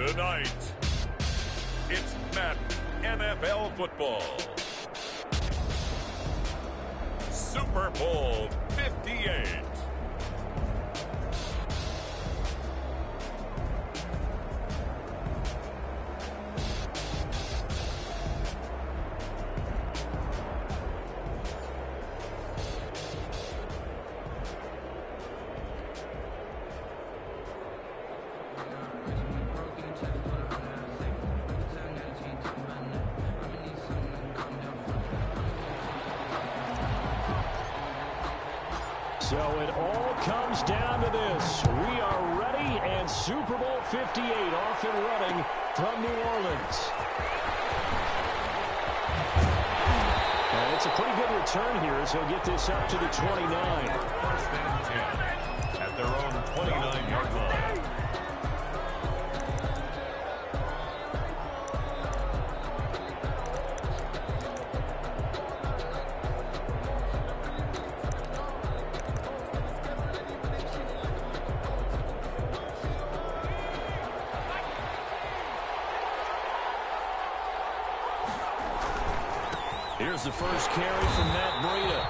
Tonight, it's Madden NFL football. Super Bowl 58. So it all comes down to this. We are ready, and Super Bowl 58 off and running from New Orleans. And it's a pretty good return here as he'll get this up to the 29. First and 10 at their own 29-yard line. Here's the first carry from Matt Breida.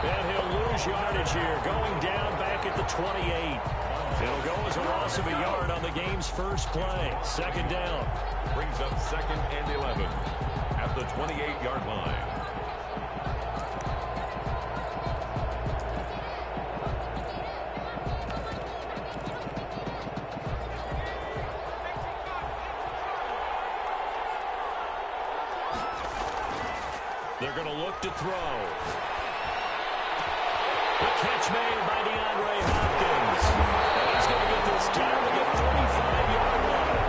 And he'll lose yardage here, going down back at the 28. It'll go as a loss of a yard on the game's first play. Second down. Brings up 2nd and 11 at the 28-yard line. They're going to look to throw. The catch made by DeAndre Hopkins. And he's going to get this down to the 35-yard line.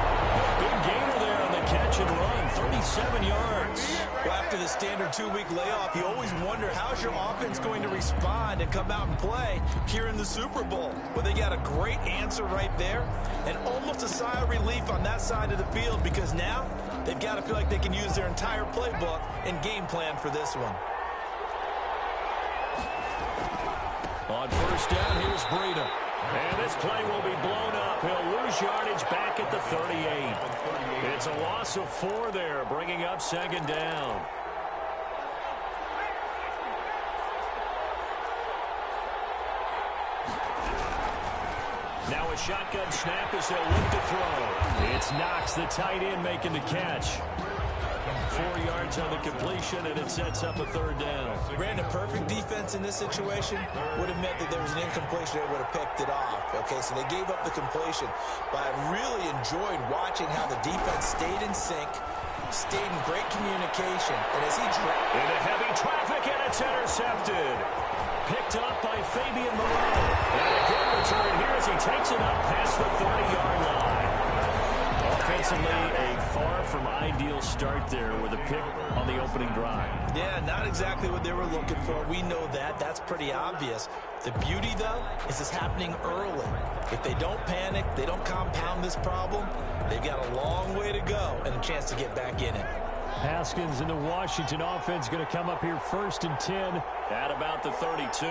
Big gainer there on the catch and run, 37 yards. Well, after the standard 2-week layoff, you always wonder how's your offense going to respond and come out and play here in the Super Bowl. Well, they got a great answer right there and almost a sigh of relief on that side of the field because now they've got to feel like they can use their entire playbook and game plan for this one. On first down, here's Breida. And this play will be blown up. He'll lose yardage back at the 38. It's a loss of 4 there, bringing up second down. Now a shotgun snap as they'll look to throw. It's Knox, the tight end, making the catch. 4 yards on the completion, and it sets up a third down. Brandon, perfect defense in this situation would have meant that there was an incompletion. They would have picked it off. Okay, so they gave up the completion. But I really enjoyed watching how the defense stayed in sync, stayed in great communication. And as he into heavy traffic, and it's intercepted. Picked up by Fabian Moreau. And a good return here as he takes it up past the 30-yard line. Offensively, a far from ideal start there with a pick on the opening drive. Yeah, not exactly what they were looking for. We know that. That's pretty obvious. The beauty, though, is it's happening early. If they don't panic, they don't compound this problem, they've got a long way to go and a chance to get back in it. Haskins and the Washington offense going to come up here 1st and 10 at about the 32.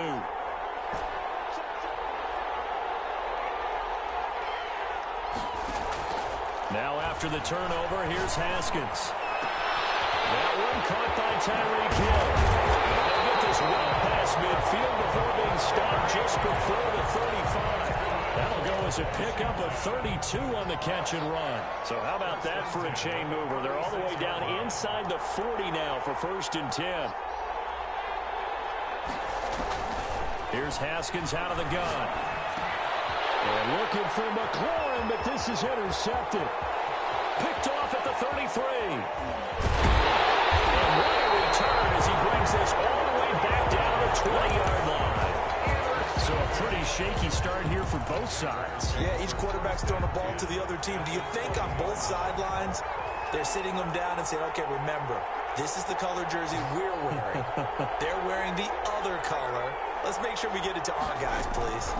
Now after the turnover, here's Haskins. That one caught by Tyreek Hill. They'll get this well past midfield before being stopped just before the 35. That'll go as a pickup of 32 on the catch and run. So how about that for a chain mover? They're all the way down inside the 40 now for 1st and 10. Here's Haskins out of the gun. They're looking for McLaurin, but this is intercepted. Picked off at the 33. And what a return as he brings this all the way back down the 20-yard line. So a pretty shaky start here for both sides. Yeah, each quarterback's throwing a ball to the other team. Do you think on both sidelines they're sitting them down and saying, okay, remember, this is the color jersey we're wearing. They're wearing the other color. Let's make sure we get it to our guys, please.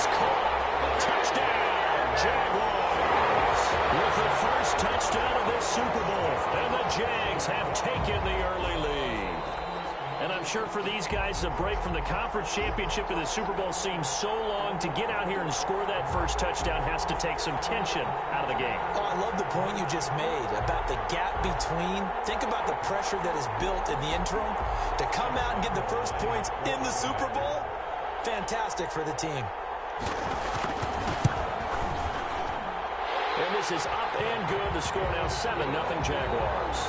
It's caught. Touchdown, Jaguars. With the first touchdown of this Super Bowl. And the Jags have taken the early lead. And I'm sure for these guys, the break from the conference championship to the Super Bowl seems so long. To get out here and score that first touchdown has to take some tension out of the game. Oh, I love the point you just made about the gap between. Think about the pressure that is built in the interim. To come out and get the first points in the Super Bowl, fantastic for the team. And this is up and good. The score now 7-0 Jaguars.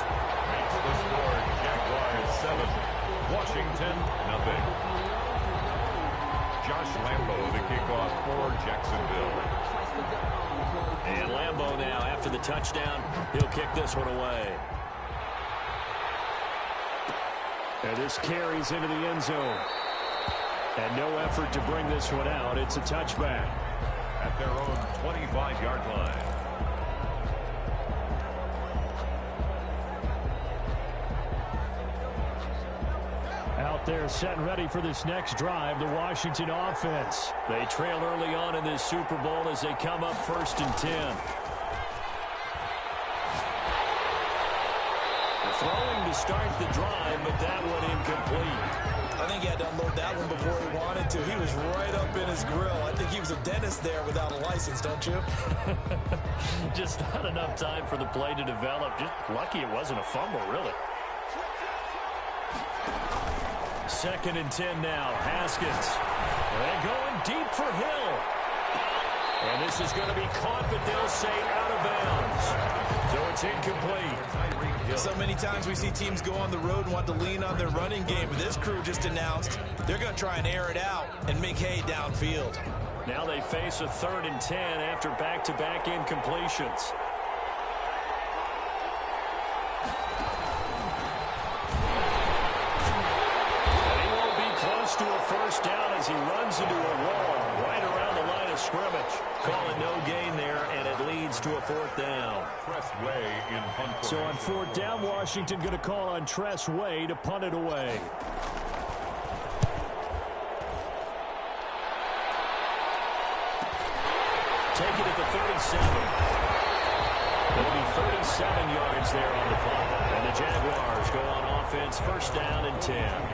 Makes the score Jaguars 7, Washington 0. Josh Lambo the kickoff for Jacksonville. And Lambo now, after the touchdown, he'll kick this one away. And this carries into the end zone. And no effort to bring this one out. It's a touchback. At their own 25-yard line. Out there set and ready for this next drive, the Washington offense. They trail early on in this Super Bowl as they come up 1st and 10. Throwing to start the drive, but that one incomplete. I think he had to unload that one before he wanted to. He was right up in his grill. I think he was a dentist there without a license, don't you? Just not enough time for the play to develop. Just lucky it wasn't a fumble, really. 2nd and 10 now. Haskins. And going deep for Hill. And this is going to be caught, but they'll say out of bounds. So it's incomplete. So many times we see teams go on the road and want to lean on their running game. But this crew just announced they're going to try and air it out and make hay downfield. Now they face a 3rd and 10 after back-to-back incompletions. And he won't be close to a first down as he runs into a wall right around the line of scrimmage. Calling no gain there, and it leads to a 4th down. So on 4th down, Washington going to call on Tress Way to punt it away. Take it at the 37. It'll be 37 yards there on the punt. And the Jaguars go on offense, 1st down and 10.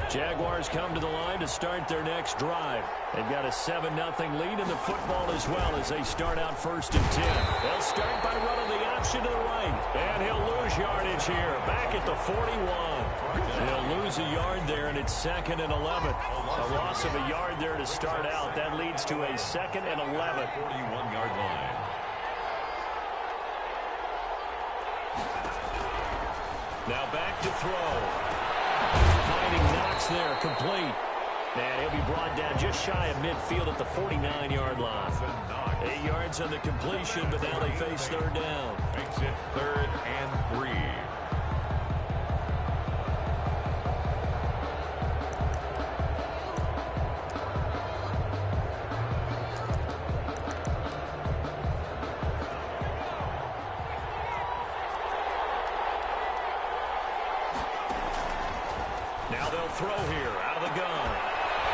Jaguars come to the line to start their next drive. They've got a 7-0 lead in the football as well as they start out 1st and 10. They'll start by running the option to the right. And he'll lose yardage here. Back at the 41. He'll lose a yard there, and it's 2nd and 11. A loss of a yard there to start out. That leads to a 2nd and 11. 41-yard line. Now back to throw. Finding Knox there, complete. And he'll be brought down just shy of midfield at the 49-yard line. 8 yards on the completion, but now they face 3rd down. Makes it 3rd and 3. Now they'll throw here out of the gun.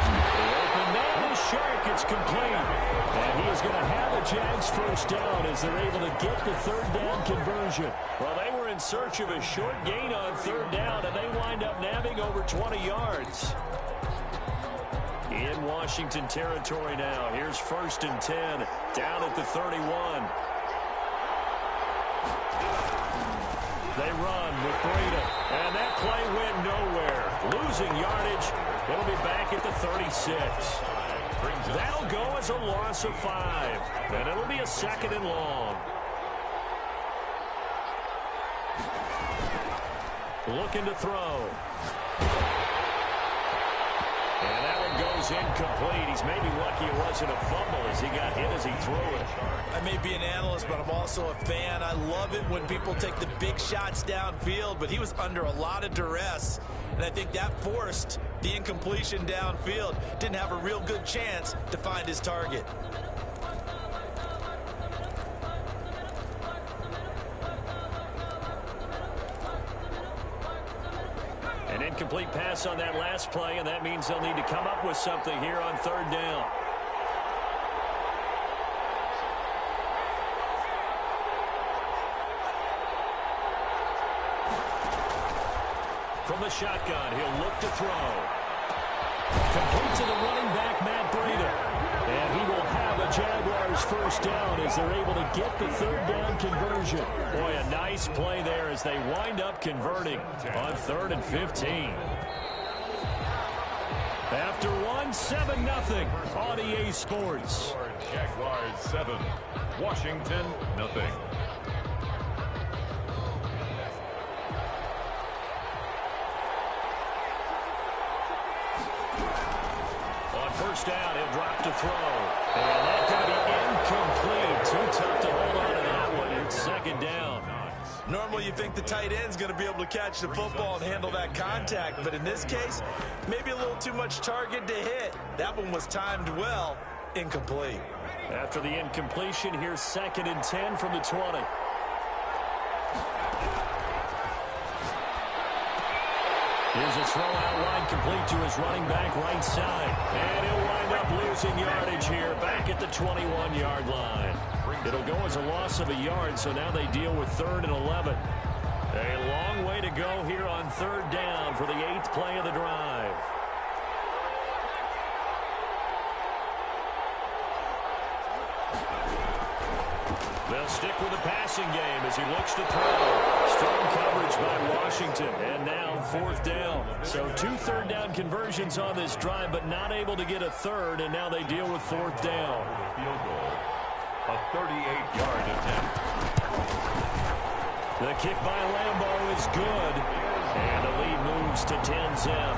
The open man is Shark. It's complete. And he is going to have a Jags 1st down as they're able to get the 3rd down conversion. Well, they were in search of a short gain on 3rd down, and they wind up nabbing over 20 yards. In Washington territory now. Here's 1st and 10 down at the 31. They run with Breida, and that play went nowhere. Losing yardage. It'll be back at the 36. That'll go as a loss of 5, and it'll be a 2nd and long. Looking to throw. And that one goes incomplete. He's maybe lucky it wasn't a fumble as he got hit as he threw it. I may be an analyst, but I'm also a fan. I love it when people take the big shots downfield, but he was under a lot of duress, and I think that forced the incompletion downfield. Didn't have a real good chance to find his target. An incomplete pass on that last play, and that means they'll need to come up with something here on third down. From the shotgun, he'll look to throw. Complete to the running back, Matt Breida. And he will have a Jaguars first down as they're able to get the third down conversion. Boy, a nice play there as they wind up converting on 3rd and 15. After 7-0 on EA Sports. Jaguars 7, Washington 0. First down, he'll drop to throw. And that's going to be incomplete. Too tough to hold on to that one. It's 2nd down. Normally you think the tight end's going to be able to catch the football and handle that contact, but in this case, maybe a little too much target to hit. That one was timed well. Incomplete. After the incompletion, here's 2nd and 10 from the 20. Here's a throw out wide, complete to his running back right side. And he'll wind up losing yardage here back at the 21-yard line. It'll go as a loss of a yard, so now they deal with 3rd and 11. A long way to go here on 3rd down for the 8th play of the drive. They'll stick with the passing game as he looks to throw. Strong coverage by Washington. And now 4th down. So 2 third-down conversions on this drive, but not able to get a third, and now they deal with 4th down. Field goal. A 38-yard attempt. The kick by Lambeau is good. And the lead moves to 10-zip.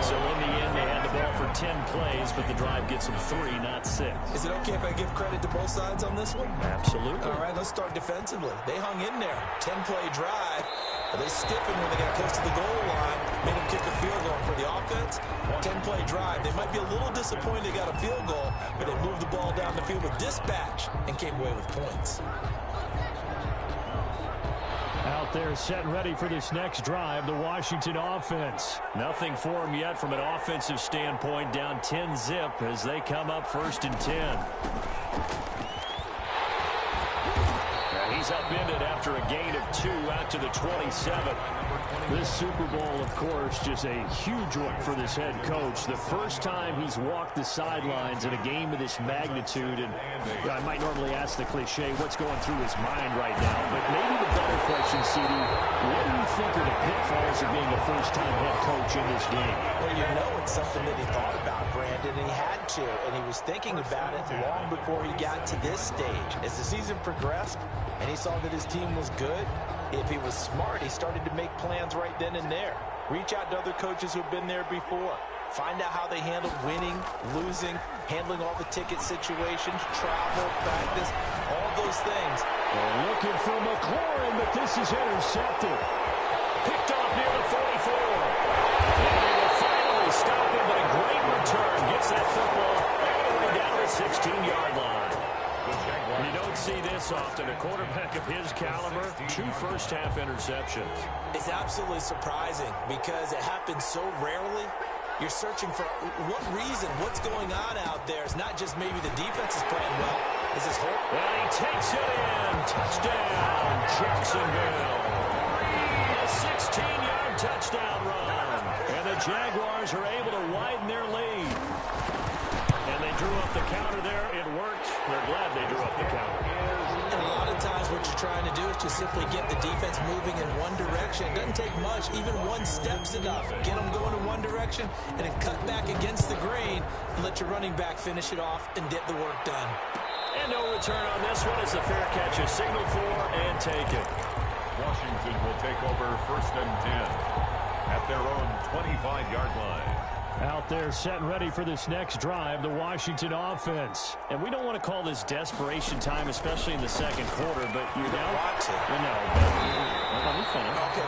So in the end, they had the ball for 10 plays, but the drive gets them 3, not 6. Is it okay if I give credit to both sides on this one? Absolutely. All right, let's start defensively. They hung in there. 10-play drive. But they stiffened when they got close to the goal line, made them kick a field goal. For the offense, 10-play drive. They might be a little disappointed they got a field goal, but they moved the ball down the field with dispatch and came away with points. Out there set and ready for this next drive, the Washington offense. Nothing for them yet from an offensive standpoint, down 10-zip as they come up 1st and 10. He's upended after a gain of 2 out to the 27. This Super Bowl, of course, just a huge one for this head coach. The first time he's walked the sidelines in a game of this magnitude. And I might normally ask the cliche, what's going through his mind right now? But maybe the better question, CD, what do you think are the pitfalls of being a first-time head coach in this game? Well, you know it's something that he thought about, Brandon, and he had to. And he was thinking about it long before he got to this stage. As the season progressed, and he saw that his team was good, if he was smart, he started to make plans right then and there. Reach out to other coaches who've been there before. Find out how they handled winning, losing, handling all the ticket situations, travel, practice, all those things. Well, looking for McLaurin, but this is intercepted. Picked off near the 44. And they will finally stop him, but a great return. Gets that football all the way down to the 16-yard line. You don't see this often. A quarterback of his caliber, 2 first-half interceptions. It's absolutely surprising because it happens so rarely. You're searching for what reason, what's going on out there. It's not just maybe the defense is playing well. Is this hope? And he takes it in. Touchdown, Jacksonville. A 16-yard touchdown run. And the Jaguars are able to widen their lead. And they drew up the counter there. It worked. They're glad they drew up the counter. And a lot of times what you're trying to do is just simply get the defense moving in one direction. It doesn't take much. Even one step's enough. Get them going in one direction and then cut back against the grain and let your running back finish it off and get the work done. And no return on this one as the fair catch is signaled for and taken. Washington will take over 1st and 10 at their own 25-yard line. Out there set and ready for this next drive, the Washington offense. And we don't want to call this desperation time, especially in the second quarter, but you're down. Let me finish. Okay,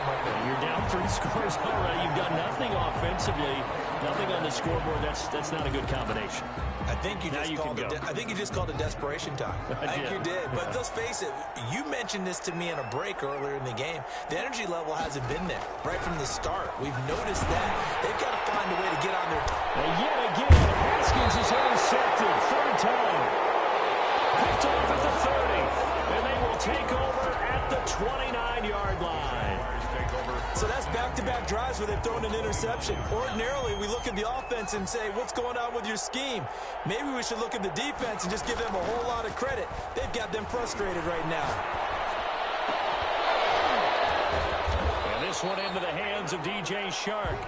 you're down 3 scores already. You've done nothing offensively, nothing on the scoreboard. That's not a good combination. I think you just called it desperation time. I think you did. But let's face it, you mentioned this to me in a break earlier in the game. The energy level hasn't been there right from the start. We've noticed that. They've got to find a way to get on their... And yet again, Haskins is intercepted. 3rd time. Picked off at the 30. And they will take over at the 29-yard line. So that's back-to-back drives where they've thrown an interception. Ordinarily, we look at the offense and say, what's going on with your scheme? Maybe we should look at the defense and just give them a whole lot of credit. They've got them frustrated right now. And this one into the hands of DJ Shark.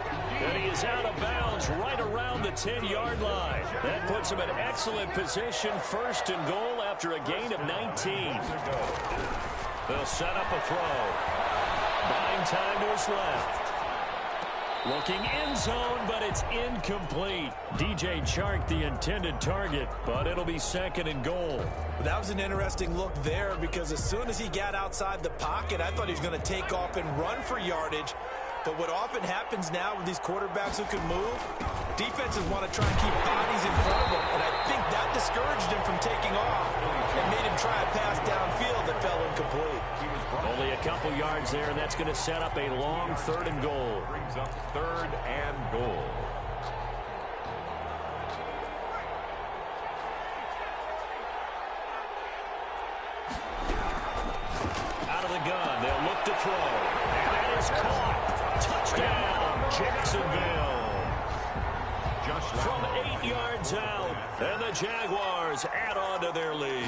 And he is out of bounds right around the 10-yard line. That puts him in excellent position, 1st and goal after a gain of 19. They'll set up a throw. Buying time to his left. Looking end zone, but it's incomplete. DJ Chark, the intended target, but it'll be 2nd and goal. That was an interesting look there because as soon as he got outside the pocket, I thought he was going to take off and run for yardage. But what often happens now with these quarterbacks who can move, defenses want to try and keep bodies in front of them, and I think that discouraged him from taking off and made him try a pass downfield that fell incomplete. Only a couple yards there, and that's going to set up a long 3rd and goal. Brings up 3rd and goal. Out of the gun, they'll look to throw. And that is caught. Touchdown, Jacksonville. From 8 yards out, and the Jaguars add on to their lead.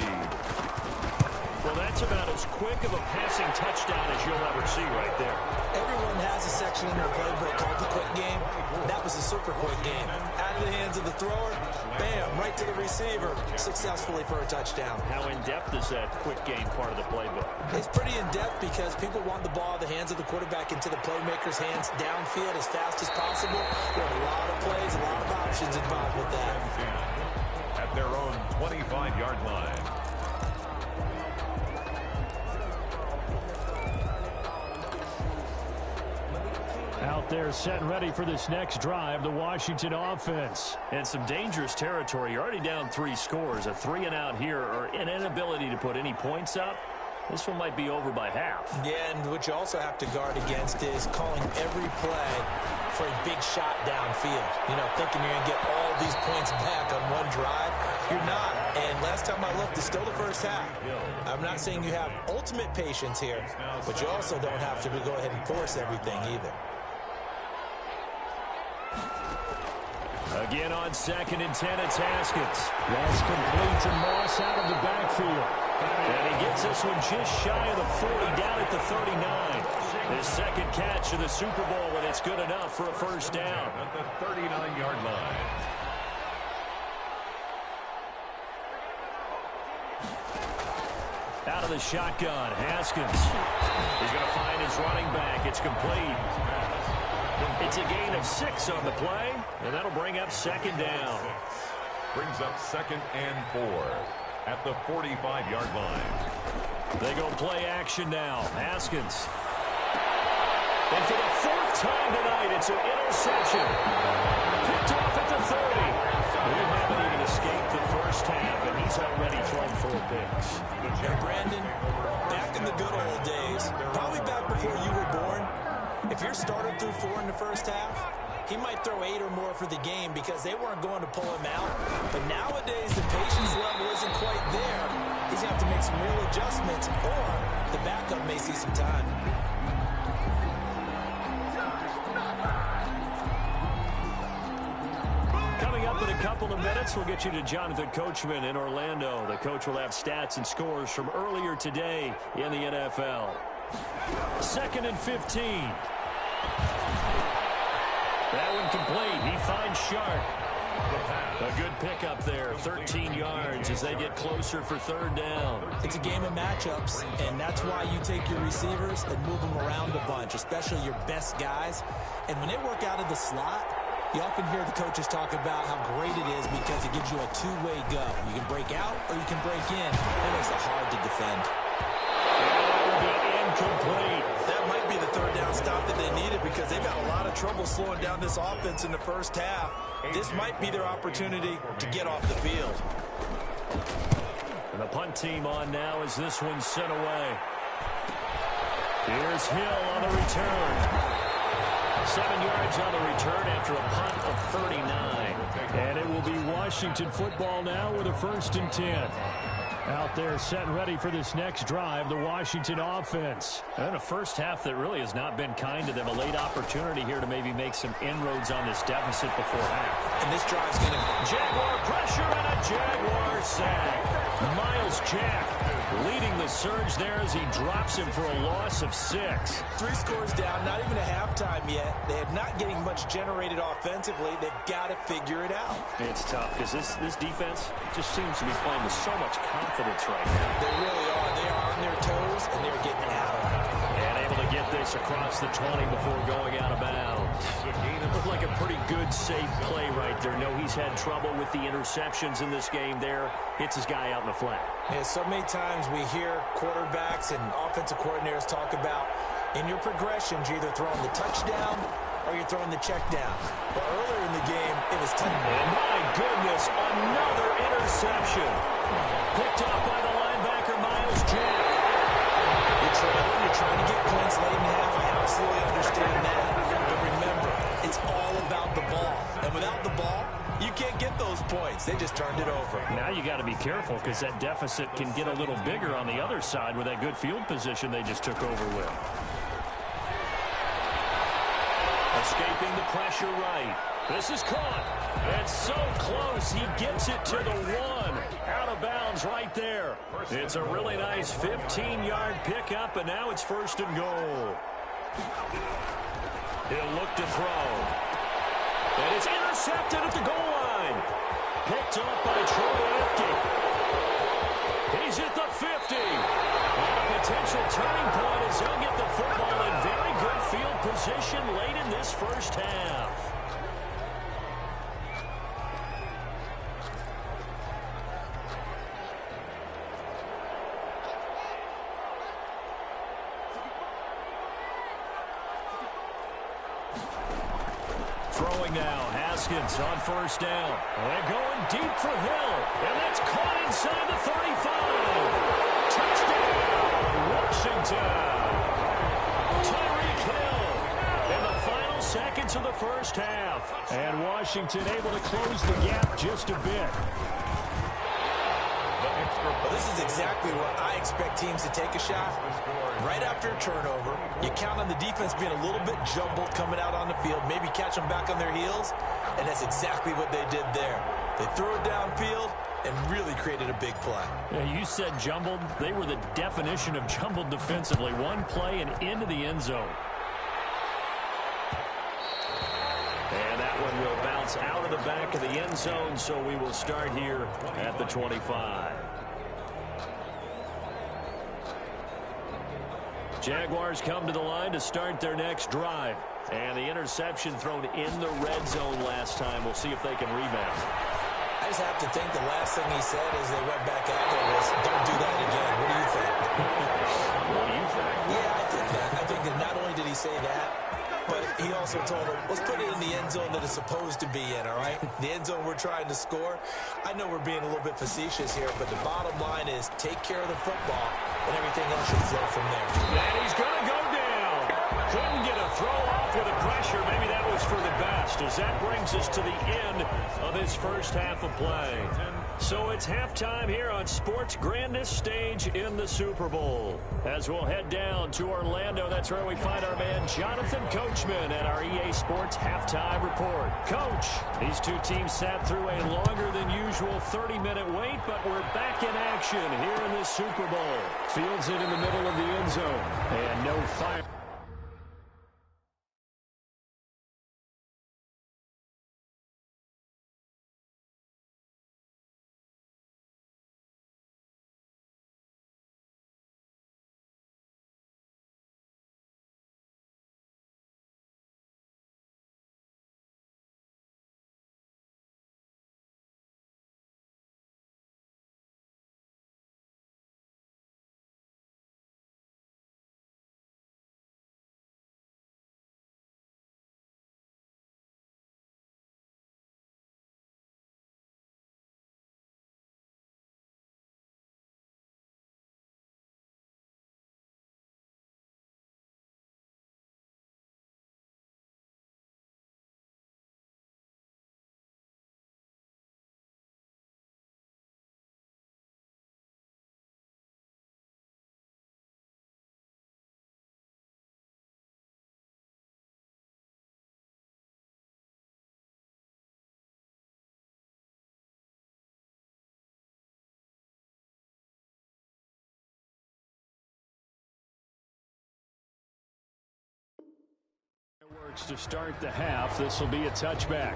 Well, that's about as quick of a passing touchdown as you'll ever see right there. Everyone has a section in their playbook called the quick game. That was a super quick game. Out of the hands of the thrower, bam, right to the receiver, successfully for a touchdown. How in-depth is that quick game part of the playbook? It's pretty in-depth because people want the ball in the hands of the quarterback into the playmaker's hands downfield as fast as possible. There are a lot of plays, a lot of options involved with that. At their own 25-yard line. Out there set and ready for this next drive, the Washington offense. And some dangerous territory. You're already down 3 scores. A 3-and-out here or an inability to put any points up. This one might be over by half. Yeah, and what you also have to guard against is calling every play for a big shot downfield. You know, thinking you're going to get all these points back on one drive. You're not. And last time I looked, it's still the first half. I'm not saying you have ultimate patience here, but you also don't have to go ahead and force everything either. Again on 2nd and 10, it's Haskins. That's complete to Moss out of the backfield. And he gets this one just shy of the 40, down at the 39. His 2nd catch of the Super Bowl, and it's good enough for a 1st down. At the 39-yard line. Out of the shotgun, Haskins. He's going to find his running back. It's complete. It's a gain of 6 on the play, and that'll bring up 2nd down. Brings up 2nd and 4 at the 45-yard line. They go play action now. Haskins. And for the 4th time tonight, it's an interception. Picked off at the 30. We haven't even escaped the first half, and he's already thrown 4 picks. And Brandon, back in the good old days, probably back before you were born, if your starter threw 4 in the first half, he might throw 8 or more for the game because they weren't going to pull him out. But nowadays, the patience level isn't quite there. He's going to have to make some real adjustments, or the backup may see some time. Coming up in a couple of minutes, we'll get you to Jonathan Coachman in Orlando. The coach will have stats and scores from earlier today in the NFL. 2nd and 15. That one complete. He finds Shark. A good pickup there, 13 yards as they get closer for 3rd down. It's a game of matchups, and that's why you take your receivers and move them around a bunch, especially your best guys. And when they work out of the slot, You often hear the coaches talk about how great it is because it gives you a two-way go. You can break out or you can break in. That makes it hard to defend. Incomplete. That might be the third down stop that they needed because they've got a lot of trouble slowing down this offense in the first half. This might be their opportunity to get off the field. And the punt team on now as this one's sent away. Here's Hill on the return. 7 yards on the return after a punt of 39. And it will be Washington football now with a 1st and 10. Out there set and ready for this next drive, the Washington offense. And a first half that really has not been kind to them. A late opportunity here to maybe make some inroads on this deficit before half. And this drive's going to... Jaguar pressure and a Jaguar sack. Miles Jack leading the surge there as he drops him for a loss of 6. 3 scores down, not even a halftime yet. They're not getting much generated offensively. They've got to figure it out. It's tough because this defense just seems to be playing with so much confidence right now. They really are. They are on their toes, and they're getting at them. And able to get this across the 20 before going out of bounds. Looked like a pretty good, safe play right there. No, he's had trouble with the interceptions in this game there. Hits his guy out in the flat. Yeah, so many times we hear quarterbacks and offensive coordinators talk about in your progressions, you're either throwing the touchdown or you're throwing the check down. But earlier in the game, it was touchdown. And my goodness, another interception. Picked off by the linebacker, Miles Jack. You're trailing, you're trying to get points late in half. I absolutely understand that. But remember, it's all about the ball. And without the ball, you can't get those points. They just turned it over. Now you got to be careful because that deficit can get a little bigger on the other side with that good field position they just took over with. Escaping the pressure right. This is caught. It's so close. He gets it to the 1. Out of bounds right there. It's a really nice 15-yard pickup, and now it's 1st and goal. He'll look to throw. And it's intercepted at the goal line. Picked up by Troy Apke. He's at the 50. And a potential turning point as he'll get the football in very good field position late in this first half. Throwing now, Haskins on 1st down. And going deep for Hill. And that's caught inside the 35. Touchdown, Washington. Tyreek Hill in the final seconds of the first half. And Washington able to close the gap just a bit. Well, this is exactly where I expect teams to take a shot. Right after a turnover, you count on the defense being a little bit jumbled coming out on the field, maybe catch them back on their heels, and that's exactly what they did there. They threw it downfield and really created a big play. Yeah, you said jumbled. They were the definition of jumbled defensively. One play and into the end zone. And that one will bounce out of the back of the end zone, so we will start here at the 25. Jaguars come to the line to start their next drive. And the interception thrown in the red zone last time. We'll see if they can rebound. I just have to think the last thing he said as they went back out there was, don't do that again. What do you think? What do you think? Yeah, I think that. I think that not only did he say that, but he also told him, let's put it in the end zone that it's supposed to be in, all right? The end zone we're trying to score. I know we're being a little bit facetious here, but the bottom line is take care of the football, and everything else should flow from there. And he's going to go down. Couldn't get a throw off with the pressure. Maybe that was for the best, as that brings us to the end of this first half of play. So it's halftime here on sports' grandest stage in the Super Bowl. As we'll head down to Orlando, that's where we find our man Jonathan Coachman at our EA Sports Halftime Report. Coach, these two teams sat through a longer than usual 30-minute wait, but we're back in action here in the Super Bowl. Fields it in the middle of the end zone, and no fire. looks to start the half. This will be a touchback.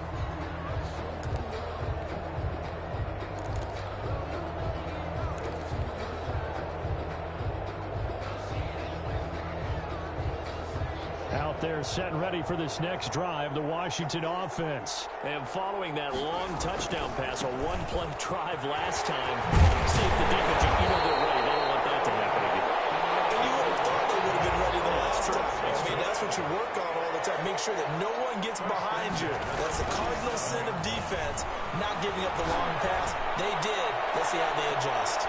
Out there set and ready for this next drive, the Washington offense. And following that long touchdown pass, a one-play drive last time, see if the defense, they're ready. They don't want that to happen again. And you would have thought they would have been ready the last time. I mean, that's what you work on all the time. Make sure that no one gets behind you. That's the cardinal sin of defense, not giving up the long pass. They did. Let's see how they adjust.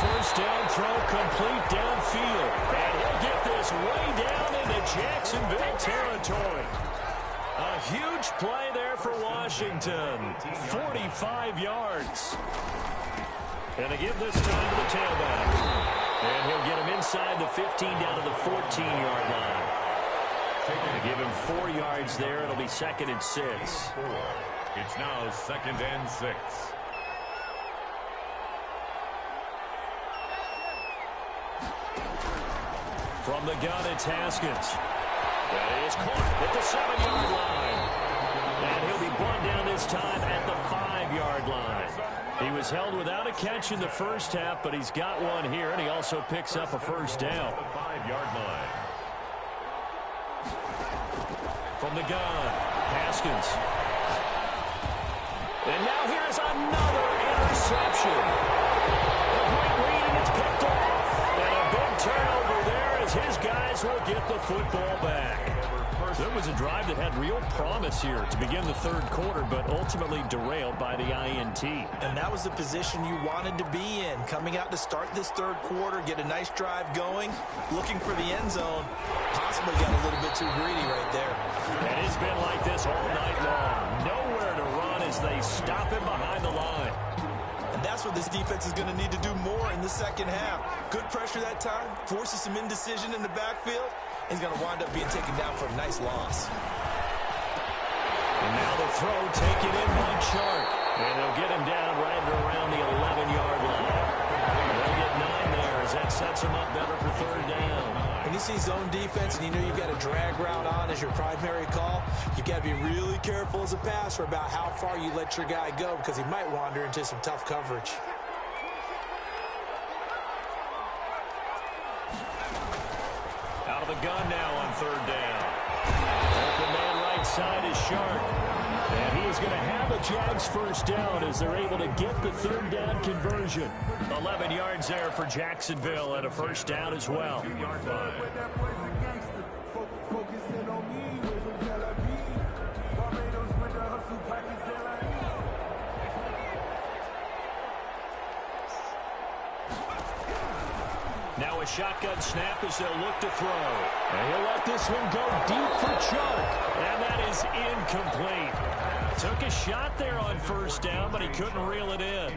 First down throw complete downfield. And he'll get this way down into Jacksonville territory. A huge play there for Washington. 45 yards. And they give this time to the tailback. And he'll get him inside the 15 down to the 14-yard line. They give him 4 yards there. It'll be 2nd and 6. It's now 2nd and 6. From the gun, it's Haskins. That is caught at the 7-yard line. And he'll be brought down this time at the 5-yard line. He was held without a catch in the first half, but he's got one here, and he also picks up a first down. 5-yard line. From the gun, Haskins. And now here's another interception. A great read, and it's picked off. And a big turnover there as his guys will get the football back. There was a drive that had real promise here to begin the third quarter, but ultimately derailed by the INT. And that was the position you wanted to be in. Coming out to start this third quarter, get a nice drive going, looking for the end zone. Possibly got a little bit too greedy right there. And it's been like this all night long. Nowhere to run as they stop him behind the line. And that's what this defense is going to need to do more in the second half. Good pressure that time, forces some indecision in the backfield. He's going to wind up being taken down for a nice loss. And now the throw taken in by Chark. And they'll get him down right around the 11-yard line. They'll get 9 there as that sets him up better for third down. When you see zone defense and you know you've got a drag route on as your primary call, you've got to be really careful as a passer about how far you let your guy go because he might wander into some tough coverage. Out of the gun now on third down. Open man right side is Shark. And he is going to have a Jags first down as they're able to get the third down conversion. 11 yards there for Jacksonville and a first down as well. 2-yard line. Now a shotgun snap as they'll look to throw. And he'll let this one go deep for Chark. And that is incomplete. Took a shot there on first down, but he couldn't reel it in.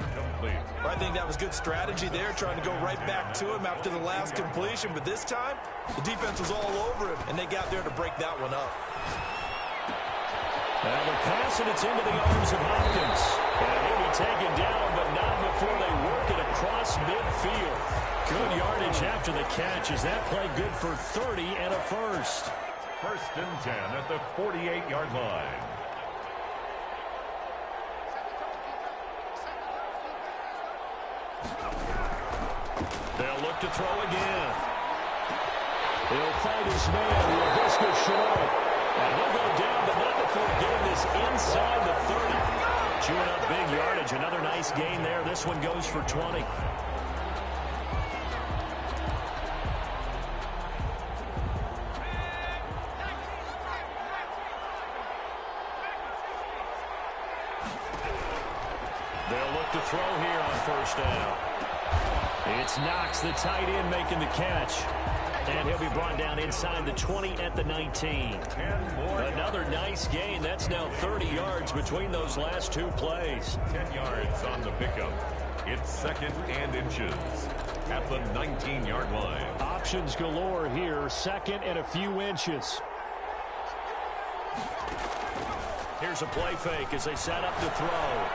I think that was good strategy there, trying to go right back to him after the last completion. But this time, the defense was all over him, and they got there to break that one up. Now the pass, and it's into the arms of Hopkins. And he'll be taken down, but not before they work it across midfield. Good yardage after the catch. Is that play good for 30 and a first? 1st and 10 at the 48-yard line. They'll look to throw again. He'll find his man, Laviska Shenault. And he'll go down, but not before getting this inside the 30. Chewing up big yardage. Another nice gain there. This one goes for 20. They'll look to throw here on first down. It's Knox, the tight end, making the catch. And he'll be brought down inside the 20 at the 19. Another nice gain. That's now 30 yards between those last two plays. 10 yards on the pickup. It's 2nd and inches at the 19-yard line. Options galore here. 2nd and a few inches. Here's a play fake as they set up to throw.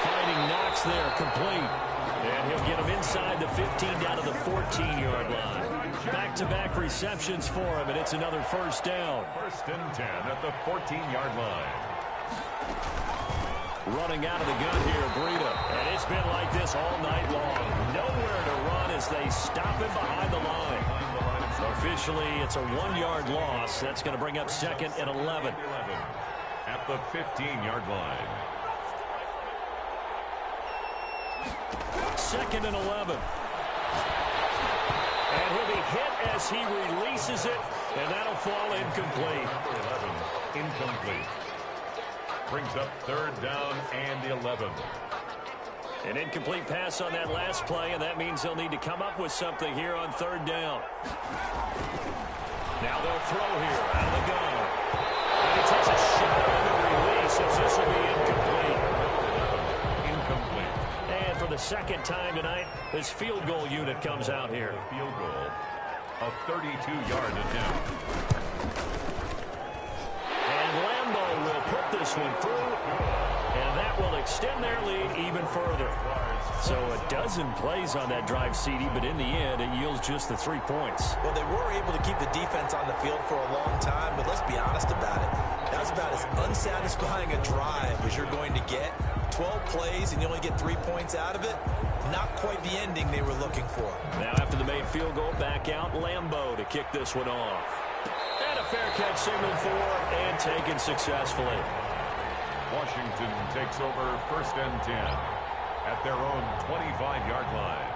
Finding Knox there, complete. And he'll get him inside the 15 down to the 14-yard line. Back-to-back receptions for him, and it's another first down. First and 10 at the 14-yard line. Running out of the gun here, Breida. And it's been like this all night long. Nowhere to run as they stop him behind the line. Officially, it's a 1-yard loss. That's going to bring up second and 11. At the 15-yard line. Second and 11. And he'll be hit as he releases it, and that'll fall incomplete. Number 11, incomplete. Brings up third down and 11. An incomplete pass on that last play, and that means they'll need to come up with something here on third down. Now they'll throw here out of the gun. And he takes a shot on the release as this will be incomplete. Incomplete. And for the second time tonight, this field goal unit comes out here. Field goal, a 32-yard attempt. And Lambeau will put this one through, and that will extend their lead even further. So a dozen plays on that drive, CD, but in the end, it yields just the 3 points. Well, they were able to keep the defense on the field for a long time, but let's be honest about it. That was about as unsatisfying a drive as you're going to get. 12 plays, and you only get 3 points out of it. Not quite the ending they were looking for. Now after the made field goal, back out Lambeau to kick this one off. And a fair catch signaled for and taken successfully. Washington takes over first and 10 at their own 25-yard line.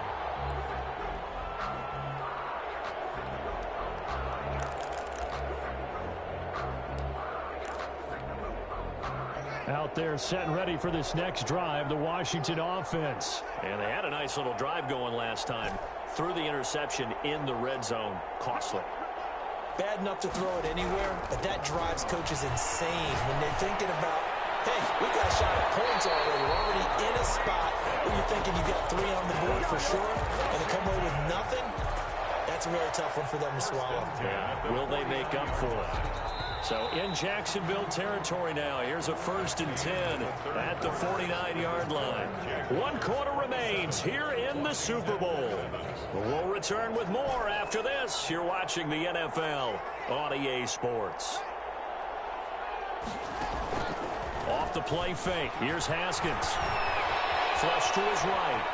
Out there set and ready for this next drive, the Washington offense. And they had a nice little drive going last time. Threw the interception in the red zone. Costly. Bad enough to throw it anywhere, but that drives coaches insane when they're thinking about, hey, we got a shot at points already. We're already in a spot where you're thinking you got 3 on the board for sure, and to come away with nothing, that's a really tough one for them to swallow. Yeah. Will they make up for it? So in Jacksonville territory now, here's a first and 10 at the 49-yard line. 1 quarter remains here in the Super Bowl. We'll return with more after this. You're watching the NFL on EA Sports. Off the play fake. Here's Haskins. Flush to his right.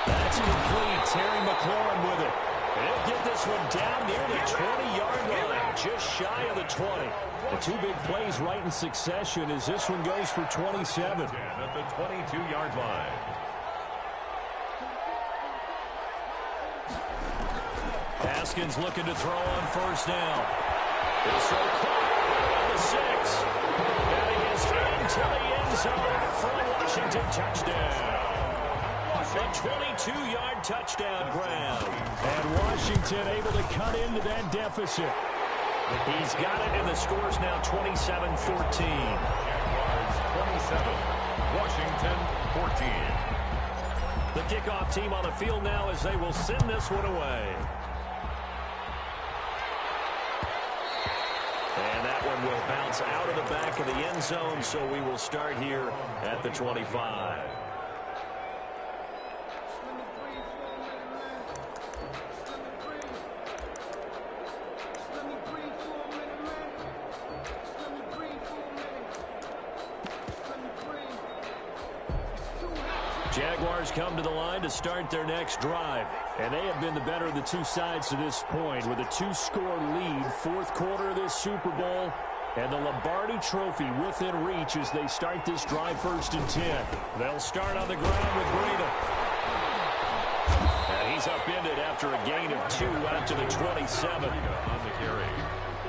That's complete. Terry McLaurin with it. They'll get this one down near the 20-yard line, just shy of the 20. The 2 big plays right in succession as this one goes for 27. At the 22-yard line. Haskins looking to throw on first down. He'll throw caught around the 6. And he is into the end zone for a Washington touchdown. A 22-yard touchdown grab. And Washington able to cut into that deficit. He's got it, and the score's now 27-14. Jaguars 27, Washington 14. The kickoff team on the field now as they will send this one away. And that one will bounce out of the back of the end zone, so we will start here at the 25. Jaguars come to the line to start their next drive. And they have been the better of the 2 sides to this point with a 2-score lead. 4th quarter of this Super Bowl. And the Lombardi Trophy within reach as they start this drive first and 10. They'll start on the ground with Breida. And he's upended after a gain of 2 out to the 27. On the carry.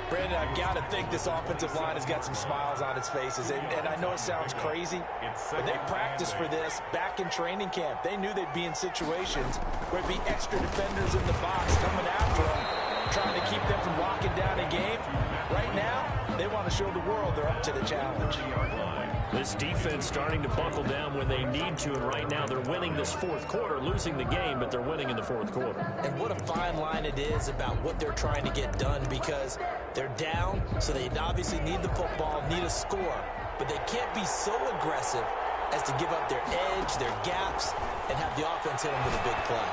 Brandon, I've got to think this offensive line has got some smiles on its faces. And I know it sounds crazy, but they practiced for this back in training camp. They knew they'd be in situations where it'd be extra defenders in the box coming after them, trying to keep them from locking down a game. Right now, they want to show the world they're up to the challenge. This defense starting to buckle down when they need to, and right now they're winning this 4th quarter, losing the game, but they're winning in the 4th quarter. And what a fine line it is about what they're trying to get done, because they're down, so they obviously need the football, need a score, but they can't be so aggressive as to give up their edge, their gaps, and have the offense hit them with a big play.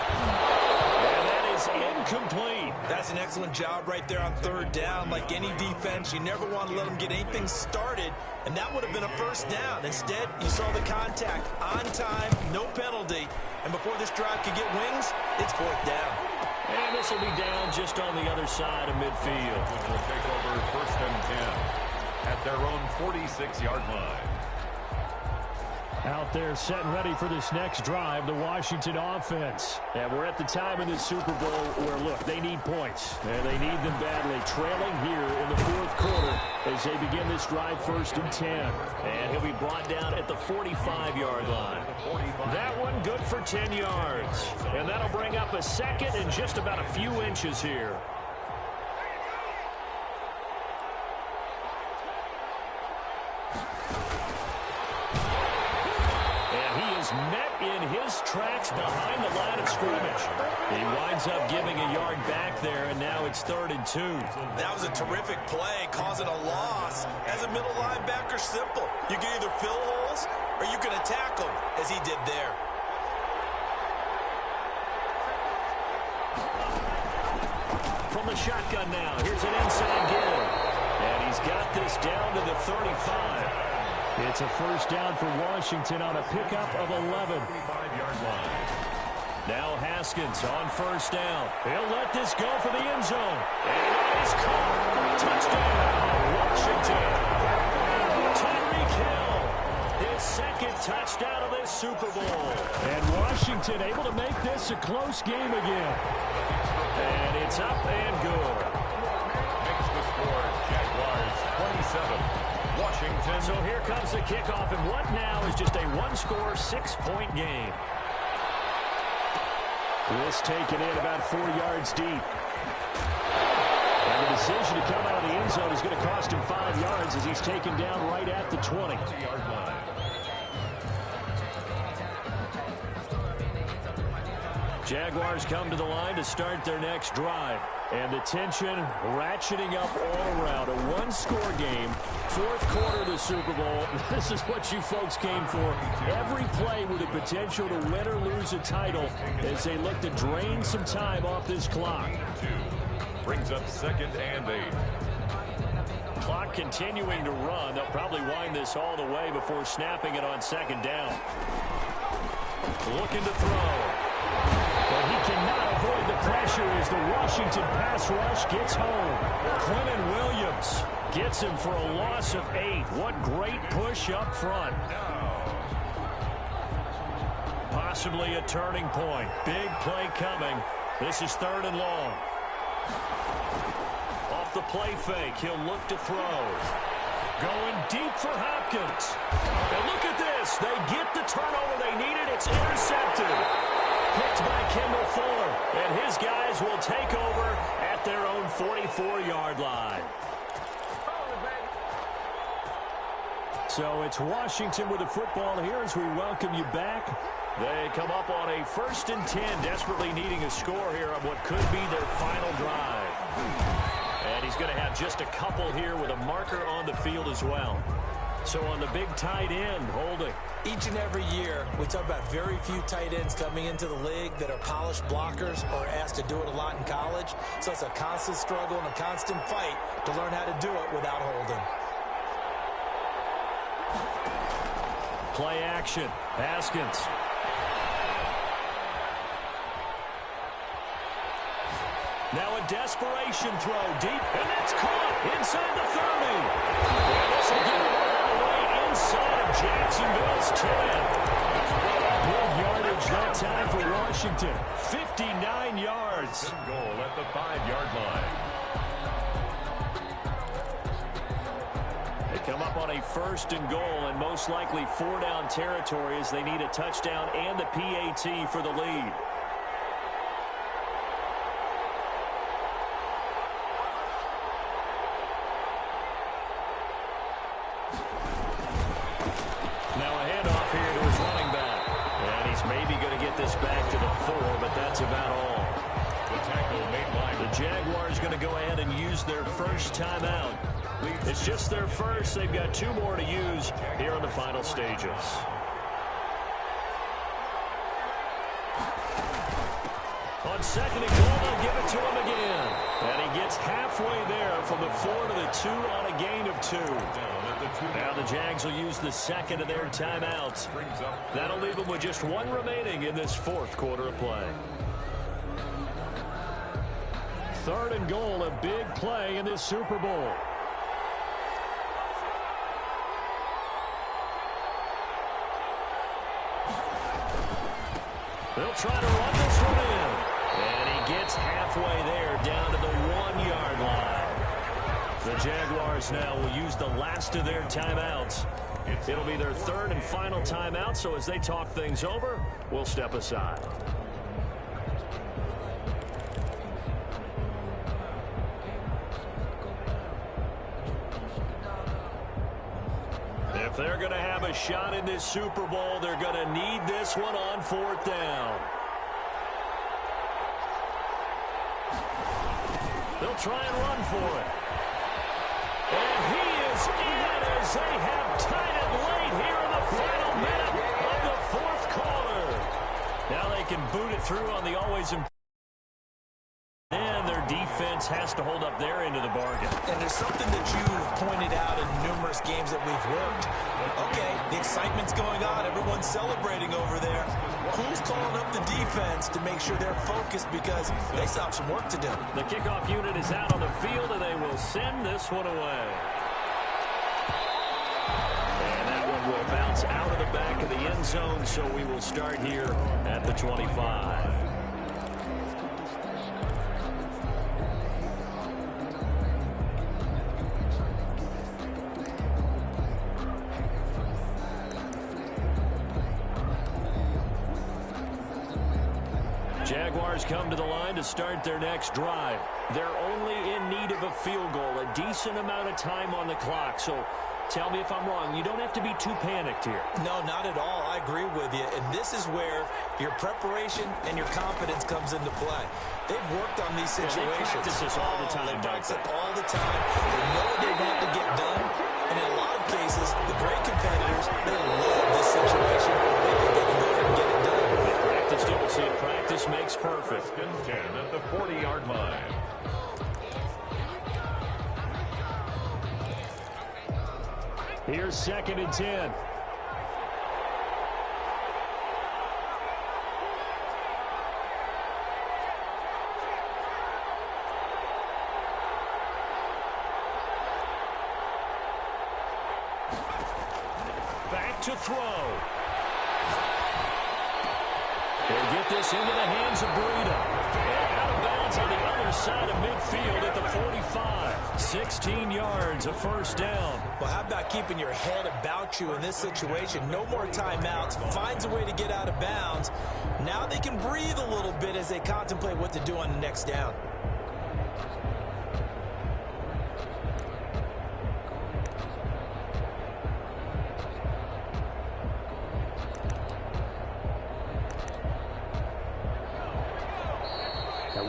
And that is incomplete. That's an excellent job right there on third down. Like any defense, you never want to let them get anything started, and that would have been a first down. Instead, you saw the contact on time, no penalty, and before this drive could get wings, it's fourth down. And this will be down just on the other side of midfield. Will take over first and 10 at their own 46-yard line. Out there set and ready for this next drive, the Washington offense. And we're at the time in the Super Bowl where, look, they need points. And they need them badly. Trailing here in the fourth quarter as they begin this drive first and 10. And he'll be brought down at the 45-yard line. That one good for 10 yards. And that'll bring up a second and just about a few inches here. Met in his tracks behind the line of scrimmage. He winds up giving a yard back there, and now it's 3rd and 2. That was a terrific play, causing a loss. As a middle linebacker, simple. You can either fill holes or you can attack them, as he did there. From the shotgun now, here's an inside give. And he's got this down to the 35. It's a first down for Washington on a pickup of 11. Now Haskins on first down. He'll let this go for the end zone. And it is caught. Touchdown, Washington. Tyreek Hill, his second touchdown of this Super Bowl. And Washington able to make this a close game again. And it's up and good. Makes the score Jaguars 27. Washington. So here comes the kickoff, and what now is just a one-score, 6-point game. This taken in about 4 yards deep. And the decision to come out of the end zone is going to cost him 5 yards as he's taken down right at the 20. Jaguars come to the line to start their next drive. And the tension ratcheting up all around. A one-score game, fourth quarter of the Super Bowl. This is what you folks came for. Every play with the potential to win or lose a title as they look to drain some time off this clock. Brings up 2nd and 8. Clock continuing to run. They'll probably wind this all the way before snapping it on 2nd down. Looking to throw. But he cannot avoid the pressure as the Washington pass rush gets home. Quentin Williams gets him for a loss of 8. What great push up front. Possibly a turning point. Big play coming. This is 3rd and long. Off the play fake, he'll look to throw. Going deep for Hopkins. And look at this. They get the turnover they needed. It's intercepted. Picked by Kendall Fuller, and his guys will take over at their own 44-yard line. So it's Washington with the football here as we welcome you back. They come up on a 1st and 10, desperately needing a score here on what could be their final drive. And he's going to have just a couple here with a marker on the field as well. So on the big tight end, holding. Each and every year, we talk about very few tight ends coming into the league that are polished blockers or asked to do it a lot in college. So it's a constant struggle and a constant fight to learn how to do it without holding. Play action. Haskins. Now a desperation throw deep, and that's caught inside the 30. And this will get it all the way inside of Jacksonville's 10. Big yardage that time for Washington. 59 yards. Good goal at the 5-yard line. They come up on a 1st and goal and most likely 4-down territory as they need a touchdown and the PAT for the lead. Now a handoff here to his running back. And he's maybe going to get this back to the 4, but that's about all. The tackle made by The Jaguars going to go ahead and use their first timeout. It's just their first. They've got 2 more to use here in the final stages. On second and goal, they'll give it to him again. And he gets halfway there from the 4 to the 2 on a gain of 2. Now the Jags will use the second of their timeouts. That'll leave them with just 1 remaining in this 4th quarter of play. 3rd and goal, a big play in this Super Bowl. They'll try to run this one in. And he gets halfway there down to the 1-yard line. The Jaguars now will use the last of their timeouts. It'll be their 3rd and final timeout, so as they talk things over, we'll step aside. If they're going to have a shot in this Super Bowl, they're going to need this one on 4th down. They'll try and run for it. And he is in as they have tied it late here in the final minute of the 4th quarter. Now they can boot it through on the always important. And their defense has to hold up their end of the bargain. And there's something that you've pointed out in numerous games that we've worked. Okay, the excitement's going on. Everyone's celebrating over there. Who's calling up the defense to make sure they're focused because they still have some work to do? The kickoff unit is out on the field, and they will send this one away. And that one will bounce out of the back of the end zone, so we will start here at the 25. Jaguars come to the line to start their next drive. They're only in need of a field goal, a decent amount of time on the clock. So tell me if I'm wrong. You don't have to be too panicked here. No, not at all. I agree with you. And this is where your preparation and your confidence comes into play. They've worked on these situations. They practice this all the time. They practice it all the time. They know what they want to get done. And in a lot of cases, the great competitors, they love this situation. They think they can go ahead and get it done. Don't see it. Practice makes perfect. 10 at the 40-yard line. Here's 2nd and 10. Back to throw. They'll get this into the hands of Breida. And out of bounds on the other side of midfield at the 45. 16 yards, a 1st down. Well, how about keeping your head about you in this situation? No more timeouts. Finds a way to get out of bounds. Now they can breathe a little bit as they contemplate what to do on the next down.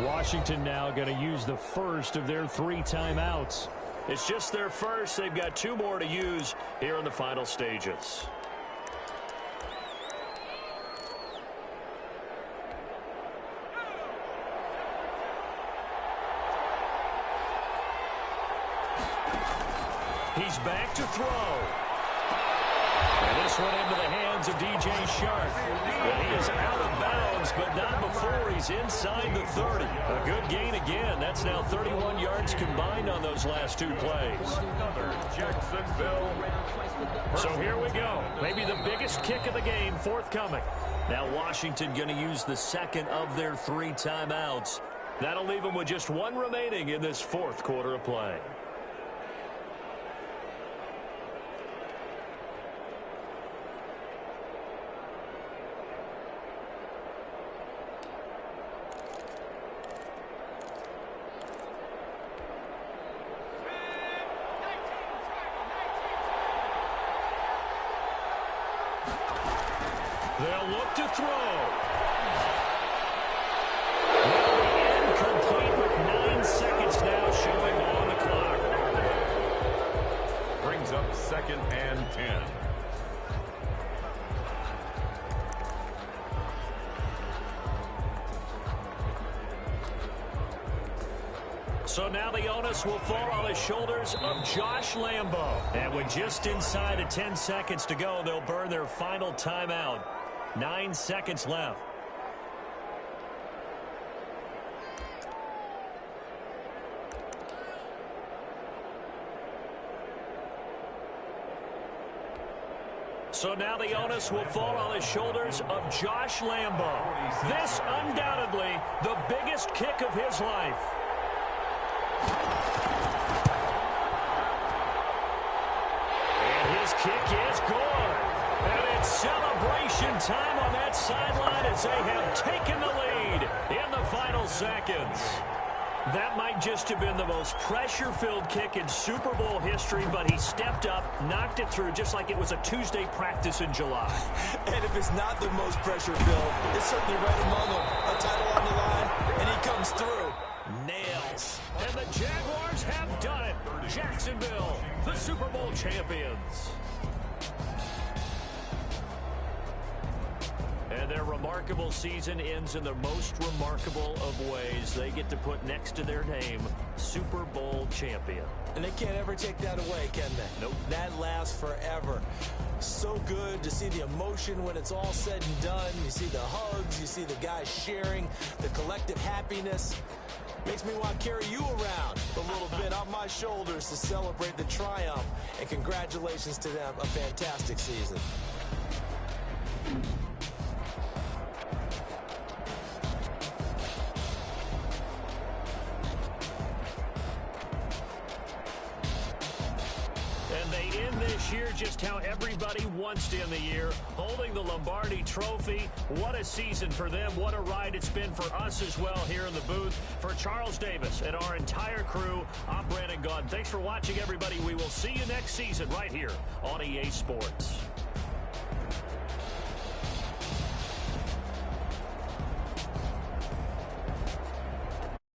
Washington now going to use the first of their 3 timeouts. It's just their first. They've got 2 more to use here in the final stages. He's back to throw. And this one into the hands of DJ Shark. And he is out of bounds, but not before he's inside the 30. A good gain again. That's now 31 yards combined on those last 2 plays. Jacksonville. So here we go. Maybe the biggest kick of the game forthcoming. Now Washington going to use the second of their 3 timeouts. That'll leave them with just 1 remaining in this 4th quarter of play. They'll look to throw. Incomplete with 9 seconds now showing on the clock. 2nd and 10. So now the onus will fall on the shoulders of Josh Lambo. And with just inside of 10 seconds to go, they'll burn their final timeout. 9 seconds left. So now the onus will fall on the shoulders of Josh Lambo. This undoubtedly the biggest kick of his life. And his kick is good. And it's celebration time on that sideline as they have taken the lead in the final seconds. That might just have been the most pressure-filled kick in Super Bowl history, but he stepped up, knocked it through just like it was a Tuesday practice in July. And if it's not the most pressure-filled, it's certainly right among them. A title on the line, and he comes through. Nails. And the Jaguars have done it. Jacksonville, the Super Bowl champions. And their remarkable season ends in the most remarkable of ways. They get to put next to their name, Super Bowl champion. And they can't ever take that away, can they? Nope. That lasts forever. So good to see the emotion when it's all said and done. You see the hugs, you see the guys sharing, the collective happiness. Makes me want to carry you around a little bit on my shoulders to celebrate the triumph. And congratulations to them, a fantastic season. Year just how everybody wants to end the year, holding the Lombardi Trophy. What a season for them. What a ride it's been for us as well here in the booth. For Charles Davis and our entire crew, I'm Brandon Gaudin. Thanks for watching, everybody. We will see you next season right here on EA Sports.